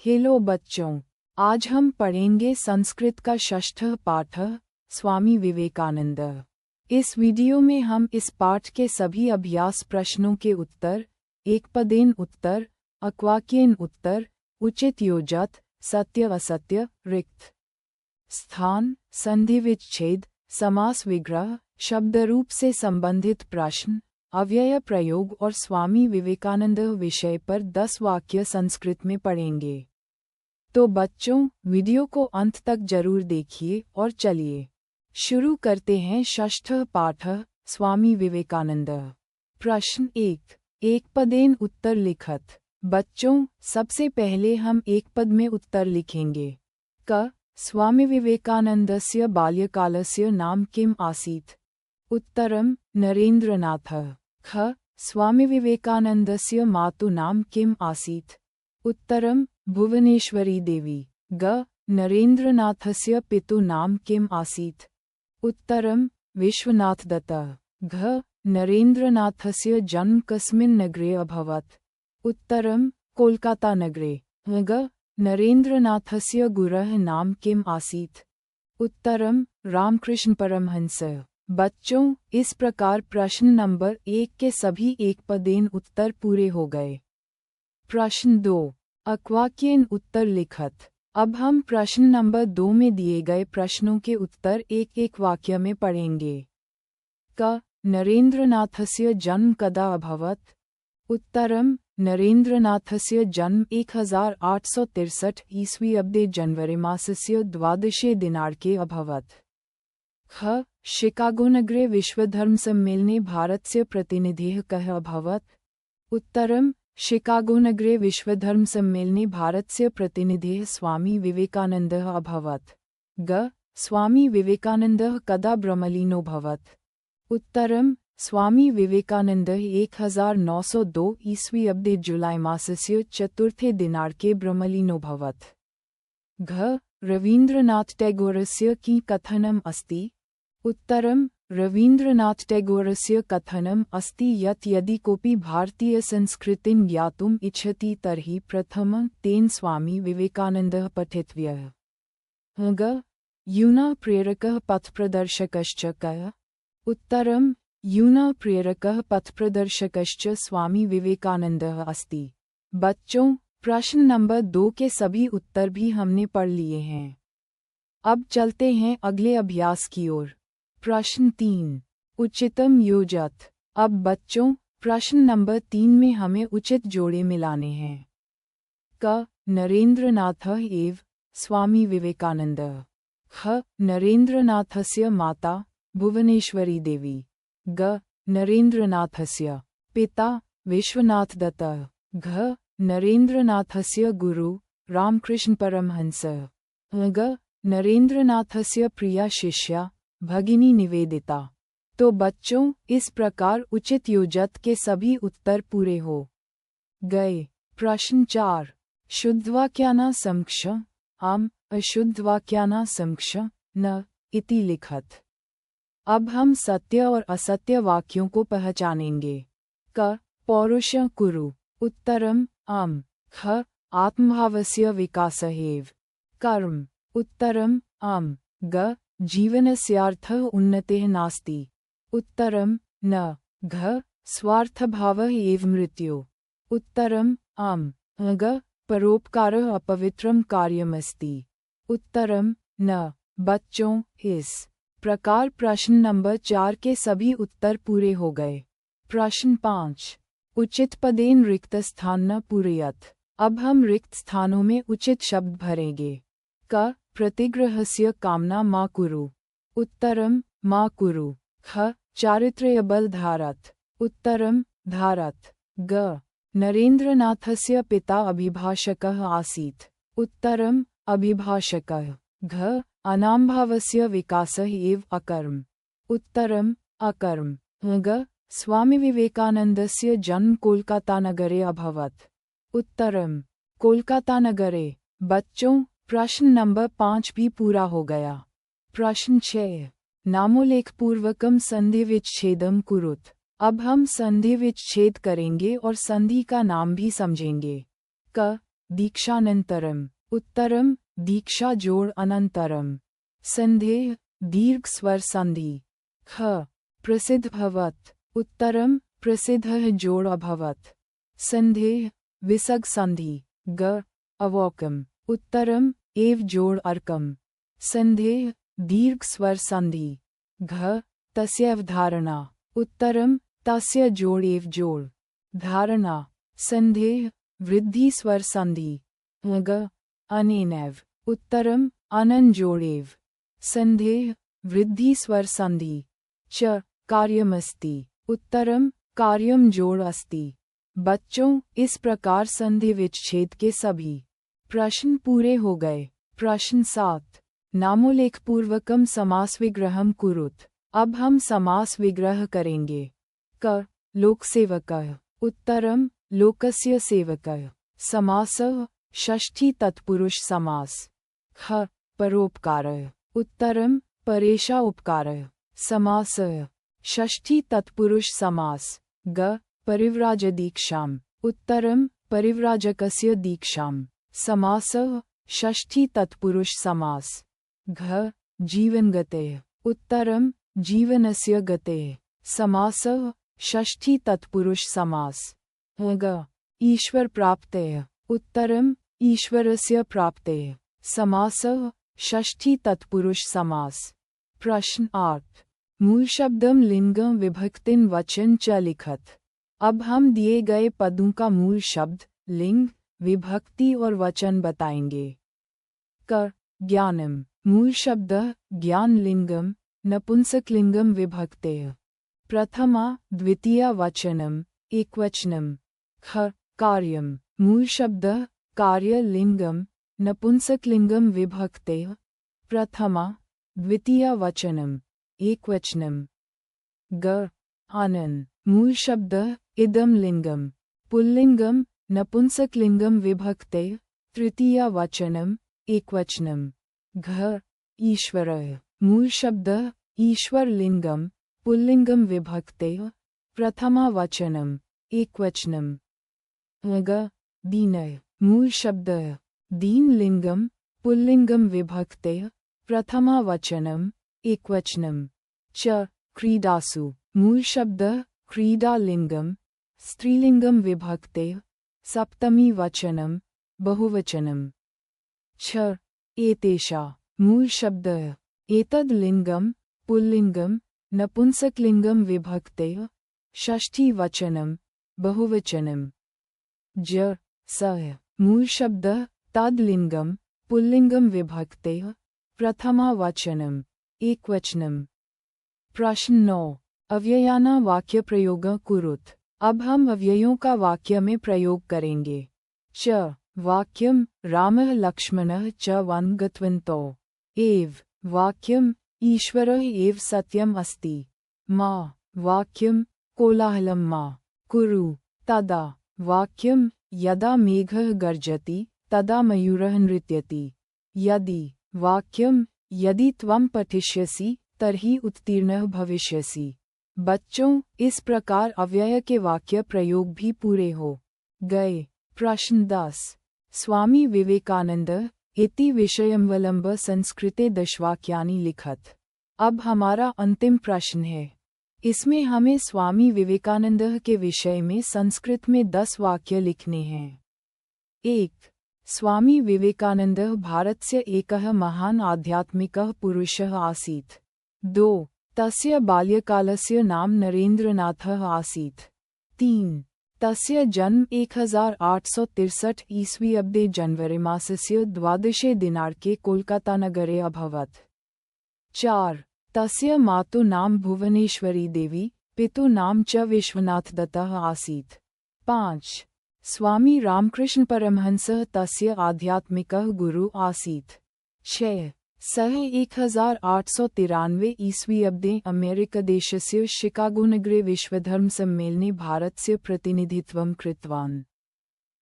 Hello बच्चों, आज हम पढ़ेंगे संस्कृत का षष्ठ पाठ स्वामी विवेकानंद। इस वीडियो में हम इस पाठ के सभी अभ्यास प्रश्नों के उत्तर, एकपदेन उत्तर, अक्वाक्येन उत्तर, उचित योजक, सत्य असत्य, रिक्त स्थान, संधि विच्छेद, समास विग्रह, शब्दरूप से संबंधित प्रश्न, अव्यय प्रयोग और स्वामी विवेकानंद विषय पर 10 वाक्य संस्कृत में पढ़ेंगे। तो बच्चों, वीडियो को अंत तक जरूर देखिए और चलिए शुरू करते हैं षष्ठ पाठ स्वामी विवेकानंद। प्रश्न 1, एक पदेन उत्तर लिखत। बच्चों, सबसे पहले हम एक पद में उत्तर लिखेंगे। क स्वामी विवेकानंदस्य बाल्यकालस्य नाम किम आसीत्? उत्तरम नरेंद्रनाथ। ख स्वामी विवेकानंदस्य मातु नाम किम आसीत्? उत्तरम भुवनेश्वरी देवी। ग नरेंद्रनाथस्य पितु नाम किम आसीत्? उत्तरम विश्वनाथ दत्त। घ नरेंद्रनाथस्य जन्म कस्मिन् नगरे अभवत्? उत्तरम कोलकाता नगरे। ग नरेंद्रनाथस्य गुरः नाम किम आसीत्? उत्तरम रामकृष्ण परमहंस। बच्चों, इस प्रकार प्रश्न नंबर 1 के सभी एकपदेन उत्तर पूरे हो गए। प्रश्न 2, अक्वाक्येन उत्तर लिखत। अब हम प्रश्न नंबर 2 में दिए गए प्रश्नों के उत्तर एक एक वाक्य में पढ़ेंगे। क नरेंद्रनाथस्य जन्म कदा अभवत्? उत्तरम नरेंद्रनाथस्य जन्म 1863 ईस्वी अब्दे जनवरी मासस्य 12 दिनाङ्के अभवत्। ख शिकागोनगरे विश्वधर्मसम्मेलने भारतस्य प्रतिनिधिः कः अभवत्? उत्तरम शिकागोनगरे विश्वधर्मसम्मेलने भारतस्य प्रतिनिधिः स्वामी विवेकानन्दः अभवत्। ग स्वामी विवेकानन्दः कदा ब्रह्मलीनोऽभवत्? उत्तरम स्वामी विवेकानन्दः 1902 ईस्वी अब्दे जुलाई मासस्य 4 दिनाङ्के ब्रह्मलीनोऽभवत्। घ रवीन्द्रनाथ टैगोरस्य किं कथनम् अस्ति? उत्तरम रवीन्द्रनाथ टैगोरस्य कथनम् अस्ति यत् यदि कोऽपि भारतीयसंस्कृतिं ज्ञातुम् इच्छति तर्हि प्रथमं तेन स्वामी विवेकानन्दः पठितव्यः। ग यूनः प्रेरकः पथप्रदर्शकश्च कः? उत्तरम यूनः प्रेरकः पथप्रदर्शकश्च स्वामी विवेकानन्दः अस्ति। बच्चों, प्रश्न नंबर 2 के सभी उत्तर भी हमने पढ़ लिए हैं। अब चलते हैं अगले अभ्यास की ओर। प्रश्न 3, उचितम योजक। अब बच्चों, प्रश्न नंबर 3 में हमें उचित जोड़े मिलाने हैं। क नरेंद्रनाथः एव स्वामी विवेकानन्दः। ख नरेंद्रनाथस्य माता भुवनेश्वरी देवी। ग नरेंद्रनाथस्य पिता विश्वनाथ दत्तः। घ नरेंद्रनाथस्य गुरु रामकृष्ण परमहंसः। ग नरेंद्रनाथस्य प्रिया शिष्या भगिनी निवेदिता। तो बच्चों, इस प्रकार उचित योजक के सभी उत्तर पूरे हो गए। प्रश्न 4, शुद्धवाक्यानां समक्ष आम अशुद्धवाक्यानां समक्ष न इति लिखत। अब हम सत्य और असत्य वाक्यों को पहचानेंगे। क पौरुष कुरु। उत्तरम आम। ख आत्मभावस्य विकासः एव कर्म। उत्तरम आम। ग जीवनस्यार्थः उन्नतिः नास्ति। उत्तरम न। घ स्वार्थभावः एव मृत्युः। उत्तरम आम। ग परोपकारः अपवित्रं कार्यमस्ति। उत्तरम न। बच्चों, इस प्रकार प्रश्न नंबर 4 के सभी उत्तर पूरे हो गए। प्रश्न 5, उचित पदेन रिक्त स्थान न पूरयत। अब हम रिक्त स्थानों में उचित शब्द भरेंगे। क प्रतिग्रहस्य कामना मा कुरु। उत्तरम मा कुरु। ख चारित्र्यबल धारत। उत्तरम धारत। ग नरेंद्रनाथस्य पिता अभिभाषकः आसीत्। उत्तरम अभिभाषकः। घ अनामभावस्य विकासः एव अकर्म। उत्तरम अकर्म। ग स्वामी विवेकानन्दस्य जन्म कोलकातानगरे अभवत्। उत्तरम कोलकातानगरे। बच्चों, प्रश्न नंबर 5 भी पूरा हो गया। प्रश्न 6, नामोल्लेखपूर्वकम संधि विच्छेदम कुरुत। अब हम संधि विच्छेद करेंगे और संधि का नाम भी समझेंगे। क दीक्षानन्तरम् उत्तरम् दीक्षा जोड़ अनन्तरम् सन्धेः दीर्घ स्वर संधि ख प्रसिद्ध भवत् उत्तरम् प्रसिद्धः जोड़ अभवत् सन्धेः विसर्ग संधि ग अवोकम् उत्तरम् एव जोड़ अर्कम् सन्धेः दीर्घ स्वर संधि घ तस्यैव धारणा उत्तरम् तस्य जोड़ एव जोड़ धारणा सन्धेः वृद्धि स्वर संधि ग अनेनैव उत्तरम् अनन् जोड़ एव सन्धेः वृद्धि स्वर संधि च कार्यमस्ति उत्तरम् कार्यम जोड़ अस्ति। बच्चों, इस प्रकार संधि विच्छेद के सभी प्रश्न पूरे हो गए। प्रश्न 7 नामोल्लेखपूर्वकम् समास विग्रहम् कुरुत। अब हम समास विग्रह करेंगे। क लोकसेवकः उत्तरम् लोकस्य सेवकः समासः षष्ठी तत्पुरुष समास। ख परोपकारः उत्तरम् परेषा उपकारः समासः षष्ठी तत्पुरुष समास। ग परिव्राजदीक्षाम् उत्तरम् परिव्राजकस्य दीक्षाम् समासः षष्ठी तत्पुरुष समास। घ जीवनगतेः उत्तरम् जीवनस्य गतेः समासः षष्ठी तत्पुरुष समास। ग ईश्वर प्राप्तेः उत्तरम् ईश्वरस्य प्राप्तेः समासः षष्ठी तत्पुरुष समास। प्रश्न 8 मूल शब्दम लिंगम विभक्तिन वचन च लिखत। अब हम दिए गए पदों का मूल शब्द, लिंग, विभक्ति और वचन बताएंगे। क ज्ञानम मूल शब्द ज्ञान लिंगम नपुंसकलिंगम विभक्तेः प्रथमा द्वितीया वचनम एकवचनम। ख कार्यम मूल शब्द कार्य लिंगम नपुंसकलिंगम विभक्तेः प्रथमा द्वितीया वचनम एकवचनम। ग आनन मूल शब्द इदम लिंगम पुल्लिंगम नपुंसकलिंगम विभक्तेः तृतीया वचनम एकवचनम। घ ईश्वरः मूल शब्द ईश्वर लिंगम पुल्लिंगम विभक्तेः प्रथमा वचनम एकवचनम। ग दीनः मूल शब्द दीन लिंगम पुल्लिंगम विभक्तेः प्रथमा वचनम एकवचनम। च क्रीडासु मूल शब्द क्रीडा लिंगम स्त्रीलिंगम विभक्तेः सप्तमी वचनम बहुवचनम। छ एतेषा मूल शब्द एतद् लिंगम पुल्लिंगम नपुंसकलिंगम विभक्तेः षष्ठी वचनम बहुवचनम। ज स मूल शब्द तद् लिंगम पुल्लिंगम विभक्तेः प्रथमा वचनम एकवचनम। प्रश्न 9 अव्ययाना वाक्य प्रयोग कुरुत। अब हम अव्ययों का वाक्य में प्रयोग करेंगे। च वाक्यम रामः लक्ष्मणः च वनं गतवन्तौ। एव वाक्यम ईश्वरः एव सत्यम अस्ति। मा वाक्यम कोलाहलं मा कुरु। तदा वाक्यम यदा मेघः गर्जति तदा मयूरः नृत्यति। यदि वाक्यम यदि त्वं पठिष्यसि तर्हि उत्तीर्णः भविष्यसि। बच्चों, इस प्रकार अव्यय के वाक्य प्रयोग भी पूरे हो गए। प्रश्न 10 स्वामी विवेकानंद इति विषयमवलंब संस्कृते दशवाक्यानि लिखत। अब हमारा अंतिम प्रश्न है। इसमें हमें स्वामी विवेकानंद के विषय में संस्कृत में 10 वाक्य लिखने हैं। 1 स्वामी विवेकानंद भारतस्य एकः महान् आध्यात्मिकः पुरुषः आसीत्। 2 तस्य बाल्यकालस्य नाम नरेन्द्रनाथः आसीत्। 3 तस्य जन्म 1863 ईस्वी अब्दे जनवरी मासस्य 12 दिनाङ्के कोलकातानगरे अभवत्। 4 तस्य मातुः नाम भुवनेश्वरी देवी, पितुः नाम च विश्वनाथदत्तः आसीत्। 5 स्वामी रामकृष्ण परमहंसः तस्य आध्यात्मिकः गुरुः आसीत्। 6 सः 1893 ईस्वी अब्दे अमेरिकादेशस्य शिकागोनगरे विश्वधर्मसम्मेलने भारतस्य प्रतिनिधित्वं कृतवान्।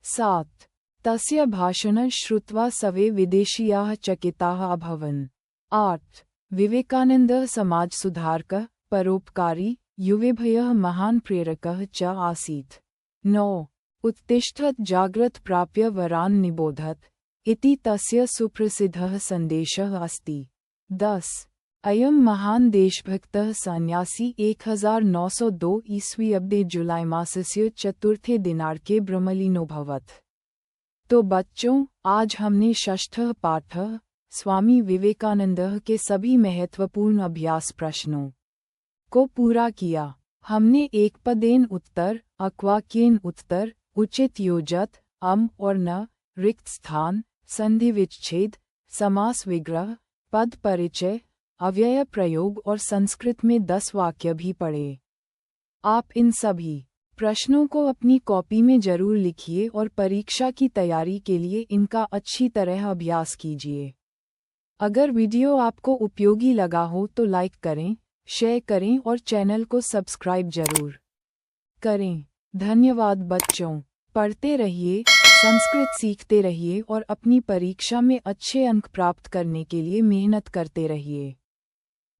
7 तस्य भाषणं श्रुत्वा सर्वे विदेशीयाः चकिताः अभवन्। 8 विवेकानन्दः समाजसुधारकः, परोपकारी, युवेभ्यः महान् प्रेरकः च आसीत्। 9 उत्तिष्ठत् जाग्रत् प्राप्य वरान् निबोधत् इति तस्य सुप्रसिद्धः सन्देशः अस्ति। 10. अयं महान् देशभक्तः सन्यासी 1902 ईस्वी अब्दे जुलाई मासस्य चतुर्थे दिनाङ्के ब्रह्मलीनोऽभवत्। तो बच्चों, आज हमने षष्ठः पाठः स्वामी विवेकानंद के सभी महत्वपूर्ण अभ्यास प्रश्नों को पूरा किया। हमने एक पदेन उत्तर, अक्वाक्येन उत्तर, उचित योजक, और न, रिक्त स्थान, संधि विच्छेद, समास विग्रह, पद परिचय, अव्यय प्रयोग और संस्कृत में 10 वाक्य भी पढ़े। आप इन सभी प्रश्नों को अपनी कॉपी में जरूर लिखिए और परीक्षा की तैयारी के लिए इनका अच्छी तरह अभ्यास कीजिए। अगर वीडियो आपको उपयोगी लगा हो तो लाइक करें, शेयर करें और चैनल को सब्सक्राइब जरूर करें। धन्यवाद बच्चों। पढ़ते रहिए, संस्कृत सीखते रहिए और अपनी परीक्षा में अच्छे अंक प्राप्त करने के लिए मेहनत करते रहिए।